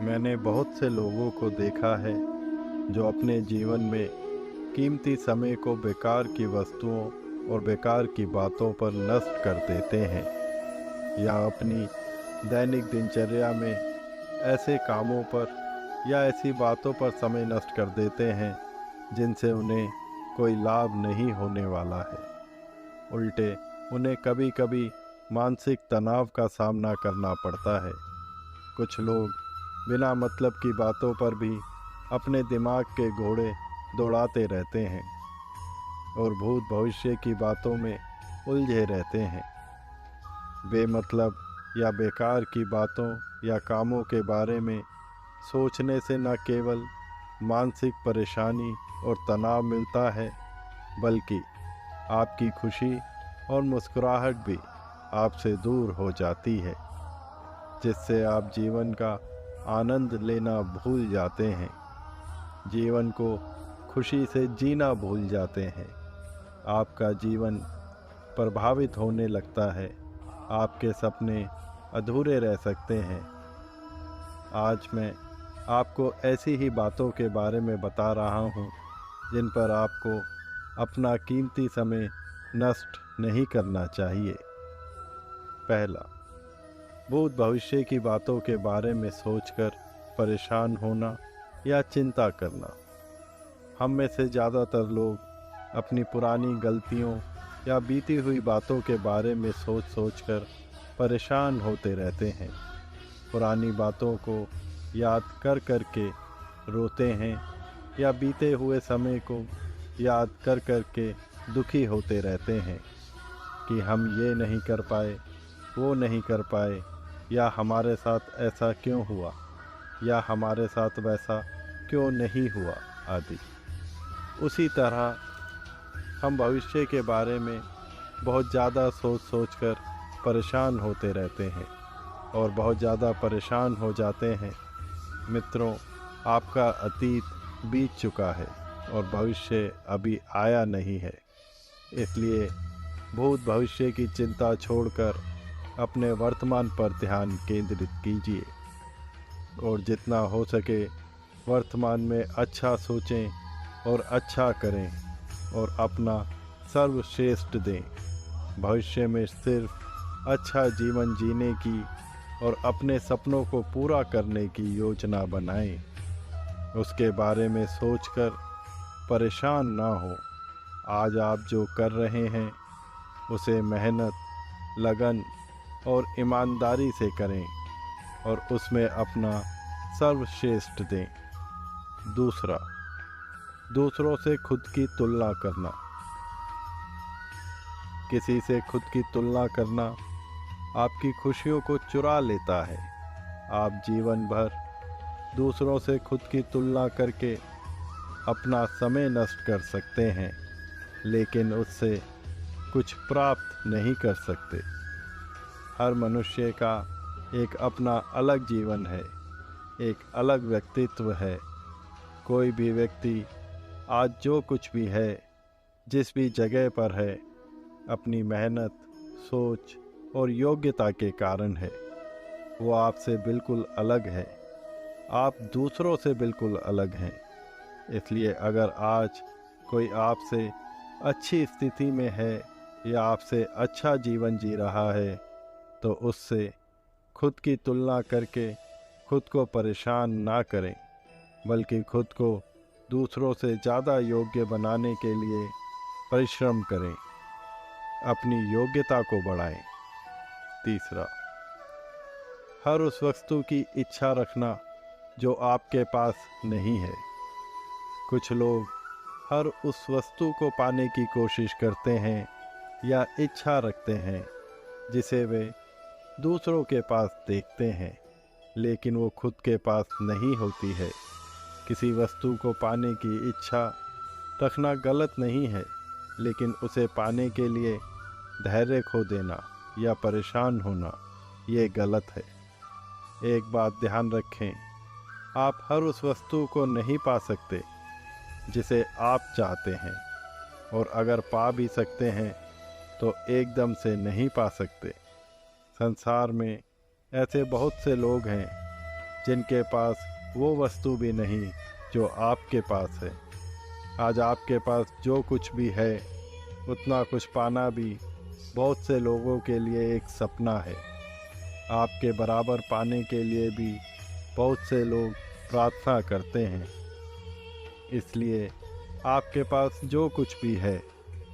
मैंने बहुत से लोगों को देखा है जो अपने जीवन में कीमती समय को बेकार की वस्तुओं और बेकार की बातों पर नष्ट कर देते हैं या अपनी दैनिक दिनचर्या में ऐसे कामों पर या ऐसी बातों पर समय नष्ट कर देते हैं जिनसे उन्हें कोई लाभ नहीं होने वाला है। उल्टे उन्हें कभी कभी मानसिक तनाव का सामना करना पड़ता है। कुछ लोग बिना मतलब की बातों पर भी अपने दिमाग के घोड़े दौड़ाते रहते हैं और भूत भविष्य की बातों में उलझे रहते हैं। बेमतलब या बेकार की बातों या कामों के बारे में सोचने से न केवल मानसिक परेशानी और तनाव मिलता है, बल्कि आपकी खुशी और मुस्कुराहट भी आपसे दूर हो जाती है, जिससे आप जीवन का आनंद लेना भूल जाते हैं, जीवन को खुशी से जीना भूल जाते हैं। आपका जीवन प्रभावित होने लगता है, आपके सपने अधूरे रह सकते हैं। आज मैं आपको ऐसी ही बातों के बारे में बता रहा हूँ जिन पर आपको अपना कीमती समय नष्ट नहीं करना चाहिए। पहला, भूत भविष्य की बातों के बारे में सोचकर परेशान होना या चिंता करना। हम में से ज़्यादातर लोग अपनी पुरानी गलतियों या बीती हुई बातों के बारे में सोच कर परेशान होते रहते हैं। पुरानी बातों को याद कर के रोते हैं या बीते हुए समय को याद कर के दुखी होते रहते हैं कि हम ये नहीं कर पाए, वो नहीं कर पाए, या हमारे साथ ऐसा क्यों हुआ, या हमारे साथ वैसा क्यों नहीं हुआ आदि। उसी तरह हम भविष्य के बारे में बहुत ज़्यादा सोच कर परेशान होते रहते हैं और बहुत ज़्यादा परेशान हो जाते हैं। मित्रों, आपका अतीत बीत चुका है और भविष्य अभी आया नहीं है। इसलिए भूत भविष्य की चिंता छोड़कर अपने वर्तमान पर ध्यान केंद्रित कीजिए और जितना हो सके वर्तमान में अच्छा सोचें और अच्छा करें और अपना सर्वश्रेष्ठ दें। भविष्य में सिर्फ अच्छा जीवन जीने की और अपने सपनों को पूरा करने की योजना बनाएं। उसके बारे में सोचकर परेशान ना हो। आज आप जो कर रहे हैं उसे मेहनत, लगन और ईमानदारी से करें और उसमें अपना सर्वश्रेष्ठ दें। दूसरा, दूसरों से खुद की तुलना करना। किसी से खुद की तुलना करना आपकी खुशियों को चुरा लेता है। आप जीवन भर दूसरों से खुद की तुलना करके अपना समय नष्ट कर सकते हैं, लेकिन उससे कुछ प्राप्त नहीं कर सकते। हर मनुष्य का एक अपना अलग जीवन है, एक अलग व्यक्तित्व है। कोई भी व्यक्ति आज जो कुछ भी है, जिस भी जगह पर है, अपनी मेहनत, सोच और योग्यता के कारण है। वो आपसे बिल्कुल अलग है। आप दूसरों से बिल्कुल अलग हैं। इसलिए अगर आज कोई आपसे अच्छी स्थिति में है या आपसे अच्छा जीवन जी रहा है, तो उससे खुद की तुलना करके खुद को परेशान ना करें, बल्कि खुद को दूसरों से ज़्यादा योग्य बनाने के लिए परिश्रम करें, अपनी योग्यता को बढ़ाएं। तीसरा, हर उस वस्तु की इच्छा रखना जो आपके पास नहीं है। कुछ लोग हर उस वस्तु को पाने की कोशिश करते हैं या इच्छा रखते हैं जिसे वे दूसरों के पास देखते हैं, लेकिन वो खुद के पास नहीं होती है। किसी वस्तु को पाने की इच्छा रखना गलत नहीं है, लेकिन उसे पाने के लिए धैर्य खो देना या परेशान होना ये गलत है। एक बात ध्यान रखें, आप हर उस वस्तु को नहीं पा सकते जिसे आप चाहते हैं, और अगर पा भी सकते हैं तो एकदम से नहीं पा सकते। संसार में ऐसे बहुत से लोग हैं जिनके पास वो वस्तु भी नहीं जो आपके पास है। आज आपके पास जो कुछ भी है, उतना कुछ पाना भी बहुत से लोगों के लिए एक सपना है। आपके बराबर पाने के लिए भी बहुत से लोग प्रार्थना करते हैं। इसलिए आपके पास जो कुछ भी है,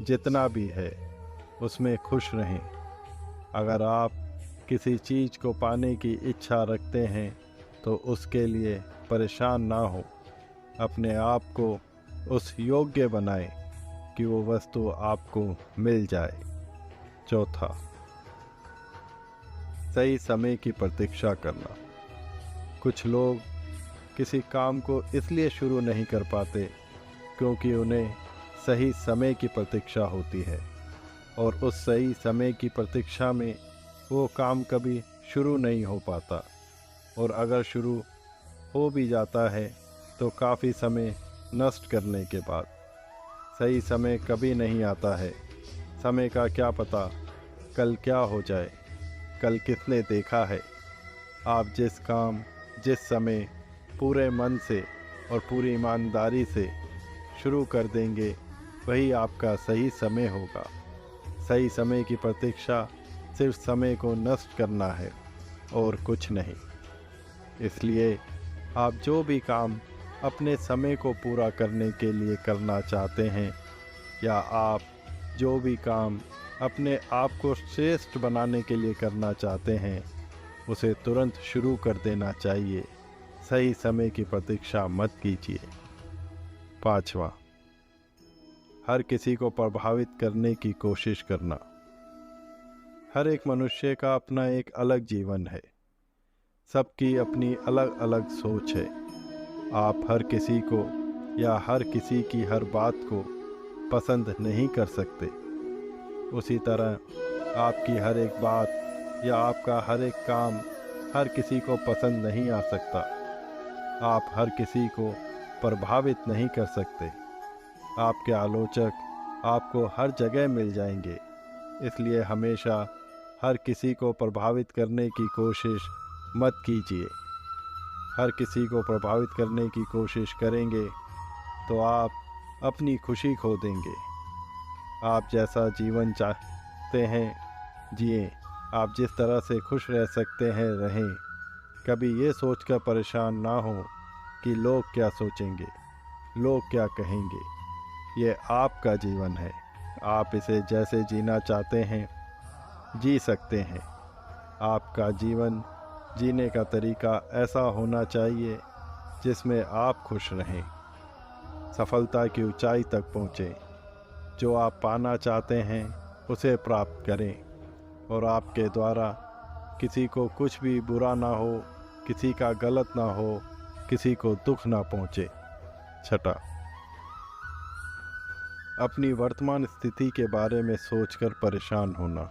जितना भी है, उसमें खुश रहें। अगर आप किसी चीज़ को पाने की इच्छा रखते हैं तो उसके लिए परेशान ना हो। अपने आप को उस योग्य बनाएं कि वो वस्तु आपको मिल जाए। चौथा, सही समय की प्रतीक्षा करना। कुछ लोग किसी काम को इसलिए शुरू नहीं कर पाते क्योंकि उन्हें सही समय की प्रतीक्षा होती है, और उस सही समय की प्रतीक्षा में वो काम कभी शुरू नहीं हो पाता, और अगर शुरू हो भी जाता है तो काफ़ी समय नष्ट करने के बाद। सही समय कभी नहीं आता है। समय का क्या पता कल क्या हो जाए, कल किसने देखा है। आप जिस काम, जिस समय पूरे मन से और पूरी ईमानदारी से शुरू कर देंगे, वही आपका सही समय होगा। सही समय की प्रतीक्षा सिर्फ समय को नष्ट करना है और कुछ नहीं। इसलिए आप जो भी काम अपने समय को पूरा करने के लिए करना चाहते हैं, या आप जो भी काम अपने आप को श्रेष्ठ बनाने के लिए करना चाहते हैं, उसे तुरंत शुरू कर देना चाहिए। सही समय की प्रतीक्षा मत कीजिए। पांचवा, हर किसी को प्रभावित करने की कोशिश करना। हर एक मनुष्य का अपना एक अलग जीवन है। सबकी अपनी अलग अलग सोच है। आप हर किसी को या हर किसी की हर बात को पसंद नहीं कर सकते। उसी तरह आपकी हर एक बात या आपका हर एक काम हर किसी को पसंद नहीं आ सकता। आप हर किसी को प्रभावित नहीं कर सकते। आपके आलोचक आपको हर जगह मिल जाएंगे। इसलिए हमेशा हर किसी को प्रभावित करने की कोशिश मत कीजिए। हर किसी को प्रभावित करने की कोशिश करेंगे तो आप अपनी खुशी खो देंगे। आप जैसा जीवन चाहते हैं जिए। आप जिस तरह से खुश रह सकते हैं रहें। कभी ये सोचकर परेशान ना हो कि लोग क्या सोचेंगे, लोग क्या कहेंगे। ये आपका जीवन है। आप इसे जैसे जीना चाहते हैं जी सकते हैं। आपका जीवन जीने का तरीका ऐसा होना चाहिए जिसमें आप खुश रहें, सफलता की ऊंचाई तक पहुँचें। जो आप पाना चाहते हैं उसे प्राप्त करें, और आपके द्वारा किसी को कुछ भी बुरा ना हो, किसी का गलत ना हो, किसी को दुख ना पहुँचे। छठा, अपनी वर्तमान स्थिति के बारे में सोचकर परेशान होना।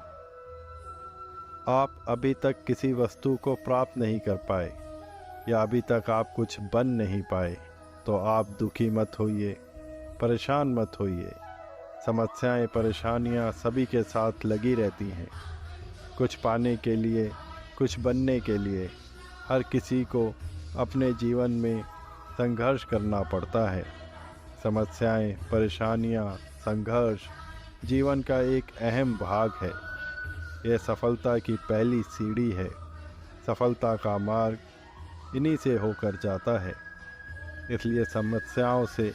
आप अभी तक किसी वस्तु को प्राप्त नहीं कर पाए, या अभी तक आप कुछ बन नहीं पाए, तो आप दुखी मत होइए, परेशान मत होइए। समस्याएं, परेशानियां सभी के साथ लगी रहती हैं। कुछ पाने के लिए, कुछ बनने के लिए हर किसी को अपने जीवन में संघर्ष करना पड़ता है। समस्याएं, परेशानियां, संघर्ष जीवन का एक अहम भाग है। यह सफलता की पहली सीढ़ी है। सफलता का मार्ग इन्हीं से होकर जाता है। इसलिए समस्याओं से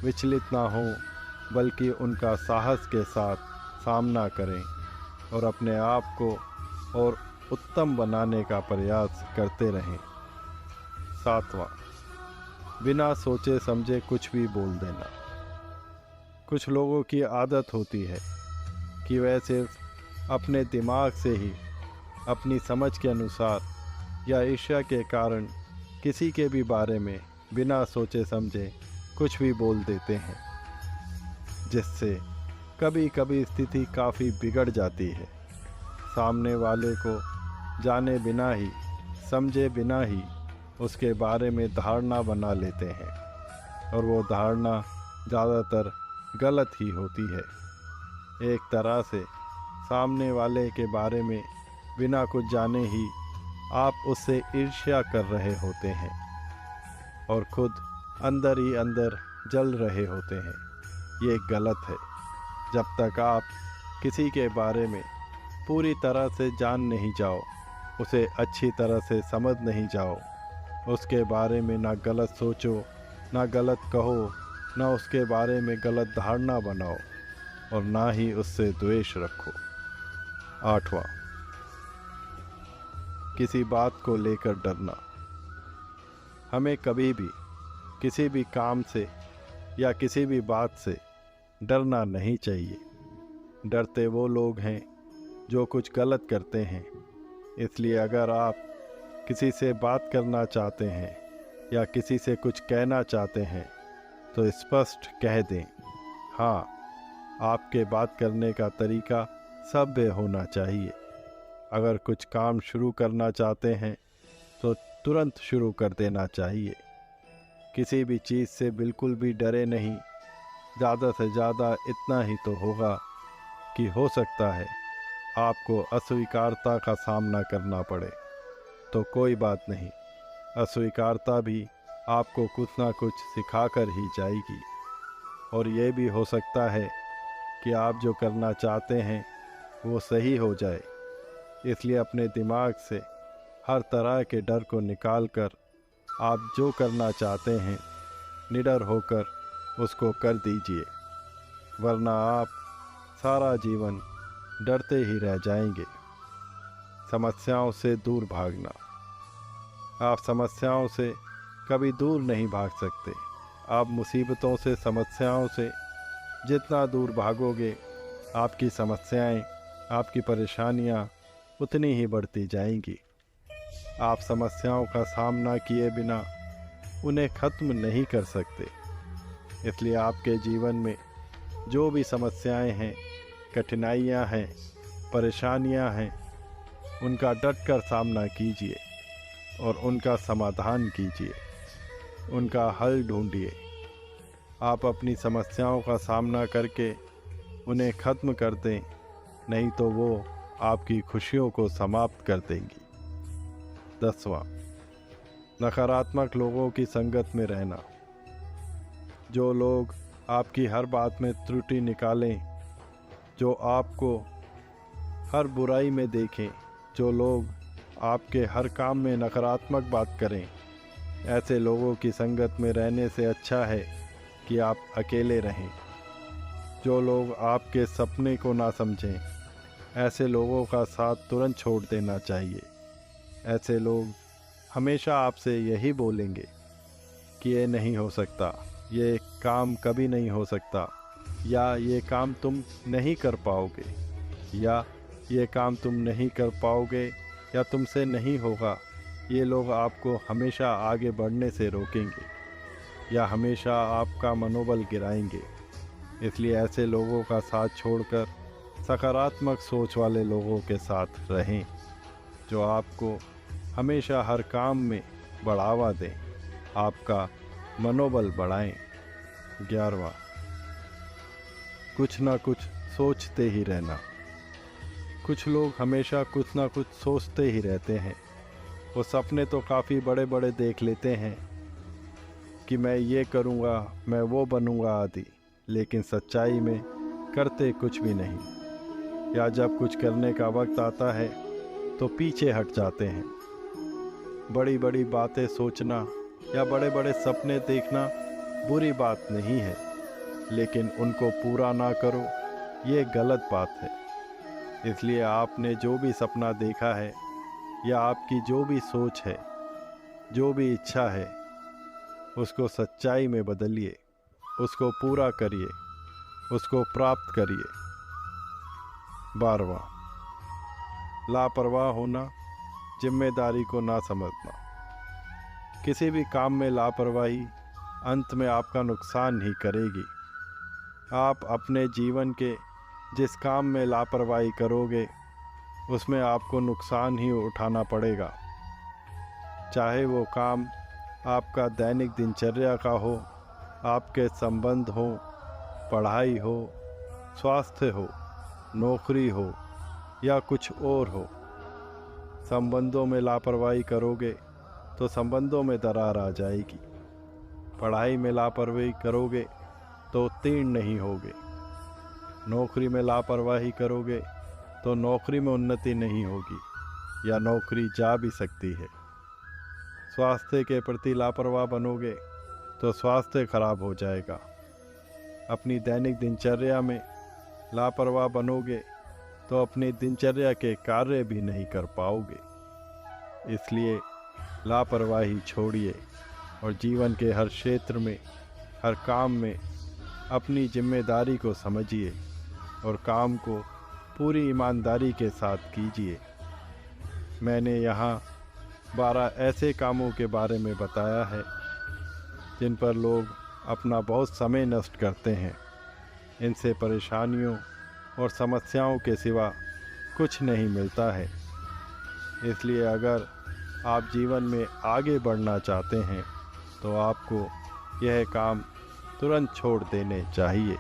विचलित ना हो, बल्कि उनका साहस के साथ सामना करें और अपने आप को और उत्तम बनाने का प्रयास करते रहें। सातवां, बिना सोचे समझे कुछ भी बोल देना। कुछ लोगों की आदत होती है कि वह सिर्फ अपने दिमाग से ही, अपनी समझ के अनुसार या ईर्ष्या के कारण किसी के भी बारे में बिना सोचे समझे कुछ भी बोल देते हैं, जिससे कभी कभी स्थिति काफ़ी बिगड़ जाती है। सामने वाले को जाने बिना ही, समझे बिना ही उसके बारे में धारणा बना लेते हैं, और वो धारणा ज़्यादातर गलत ही होती है। एक तरह से सामने वाले के बारे में बिना कुछ जाने ही आप उससे ईर्ष्या कर रहे होते हैं और खुद अंदर ही अंदर जल रहे होते हैं। ये गलत है। जब तक आप किसी के बारे में पूरी तरह से जान नहीं जाओ, उसे अच्छी तरह से समझ नहीं जाओ, उसके बारे में ना गलत सोचो, ना गलत कहो, ना उसके बारे में गलत धारणा बनाओ और ना ही उससे द्वेष रखो। 8वां, किसी बात को लेकर डरना। हमें कभी भी किसी भी काम से या किसी भी बात से डरना नहीं चाहिए। डरते वो लोग हैं जो कुछ गलत करते हैं। इसलिए अगर आप किसी से बात करना चाहते हैं या किसी से कुछ कहना चाहते हैं तो स्पष्ट कह दें। हाँ, आपके बात करने का तरीका सभ्य होना चाहिए। अगर कुछ काम शुरू करना चाहते हैं तो तुरंत शुरू कर देना चाहिए। किसी भी चीज़ से बिल्कुल भी डरे नहीं। ज़्यादा से ज़्यादा इतना ही तो होगा कि हो सकता है आपको अस्वीकारता का सामना करना पड़े, तो कोई बात नहीं। अस्वीकारता भी आपको कुछ ना कुछ सिखाकर ही जाएगी। और ये भी हो सकता है कि आप जो करना चाहते हैं वो सही हो जाए। इसलिए अपने दिमाग से हर तरह के डर को निकालकर आप जो करना चाहते हैं निडर होकर उसको कर दीजिए, वरना आप सारा जीवन डरते ही रह जाएंगे। समस्याओं से दूर भागना। आप समस्याओं से कभी दूर नहीं भाग सकते। आप मुसीबतों से, समस्याओं से जितना दूर भागोगे, आपकी समस्याएं, आपकी परेशानियां उतनी ही बढ़ती जाएंगी। आप समस्याओं का सामना किए बिना उन्हें ख़त्म नहीं कर सकते। इसलिए आपके जीवन में जो भी समस्याएं हैं, कठिनाइयां हैं, परेशानियां हैं, उनका डटकर सामना कीजिए और उनका समाधान कीजिए, उनका हल ढूंढिए। आप अपनी समस्याओं का सामना करके उन्हें ख़त्म कर दें, नहीं तो वो आपकी खुशियों को समाप्त कर देंगी। 10वां, नकारात्मक लोगों की संगत में रहना। जो लोग आपकी हर बात में त्रुटि निकालें, जो आपको हर बुराई में देखें, जो लोग आपके हर काम में नकारात्मक बात करें, ऐसे लोगों की संगत में रहने से अच्छा है कि आप अकेले रहें। जो लोग आपके सपने को ना समझें, ऐसे लोगों का साथ तुरंत छोड़ देना चाहिए। ऐसे लोग हमेशा आपसे यही बोलेंगे कि ये नहीं हो सकता, ये काम कभी नहीं हो सकता, या ये काम तुम नहीं कर पाओगे, या ये काम तुम नहीं कर पाओगे, या तुमसे नहीं होगा। ये लोग आपको हमेशा आगे बढ़ने से रोकेंगे या हमेशा आपका मनोबल गिराएंगे। इसलिए ऐसे लोगों का साथ छोड़कर सकारात्मक सोच वाले लोगों के साथ रहें, जो आपको हमेशा हर काम में बढ़ावा दें, आपका मनोबल बढ़ाएं। 11वां, कुछ ना कुछ सोचते ही रहना। कुछ लोग हमेशा कुछ ना कुछ सोचते ही रहते हैं। वो सपने तो काफ़ी बड़े बड़े देख लेते हैं कि मैं ये करूँगा, मैं वो बनूँगा आदि, लेकिन सच्चाई में करते कुछ भी नहीं। या जब कुछ करने का वक्त आता है तो पीछे हट जाते हैं। बड़ी बड़ी बातें सोचना या बड़े बड़े सपने देखना बुरी बात नहीं है, लेकिन उनको पूरा ना करो, ये गलत बात है। इसलिए आपने जो भी सपना देखा है या आपकी जो भी सोच है, जो भी इच्छा है, उसको सच्चाई में बदलिए, उसको पूरा करिए, उसको प्राप्त करिए। 12वां, लापरवाह होना, जिम्मेदारी को ना समझना। किसी भी काम में लापरवाही अंत में आपका नुकसान ही करेगी। आप अपने जीवन के जिस काम में लापरवाही करोगे उसमें आपको नुकसान ही उठाना पड़ेगा। चाहे वो काम आपका दैनिक दिनचर्या का हो, आपके संबंध हो, पढ़ाई हो, स्वास्थ्य हो, नौकरी हो या कुछ और हो, संबंधों में लापरवाही करोगे तो संबंधों में दरार आ जाएगी। पढ़ाई में लापरवाही करोगे तो उत्तीर्ण नहीं होगे। नौकरी में लापरवाही करोगे तो नौकरी में उन्नति नहीं होगी या नौकरी जा भी सकती है। स्वास्थ्य के प्रति लापरवाह बनोगे तो स्वास्थ्य खराब हो जाएगा। अपनी दैनिक दिनचर्या में लापरवाह बनोगे तो अपनी दिनचर्या के कार्य भी नहीं कर पाओगे। इसलिए लापरवाही छोड़िए और जीवन के हर क्षेत्र में, हर काम में अपनी जिम्मेदारी को समझिए और काम को पूरी ईमानदारी के साथ कीजिए। मैंने यहाँ 12 ऐसे कामों के बारे में बताया है जिन पर लोग अपना बहुत समय नष्ट करते हैं। इनसे परेशानियों और समस्याओं के सिवा कुछ नहीं मिलता है। इसलिए अगर आप जीवन में आगे बढ़ना चाहते हैं तो आपको यह काम तुरंत छोड़ देने चाहिए।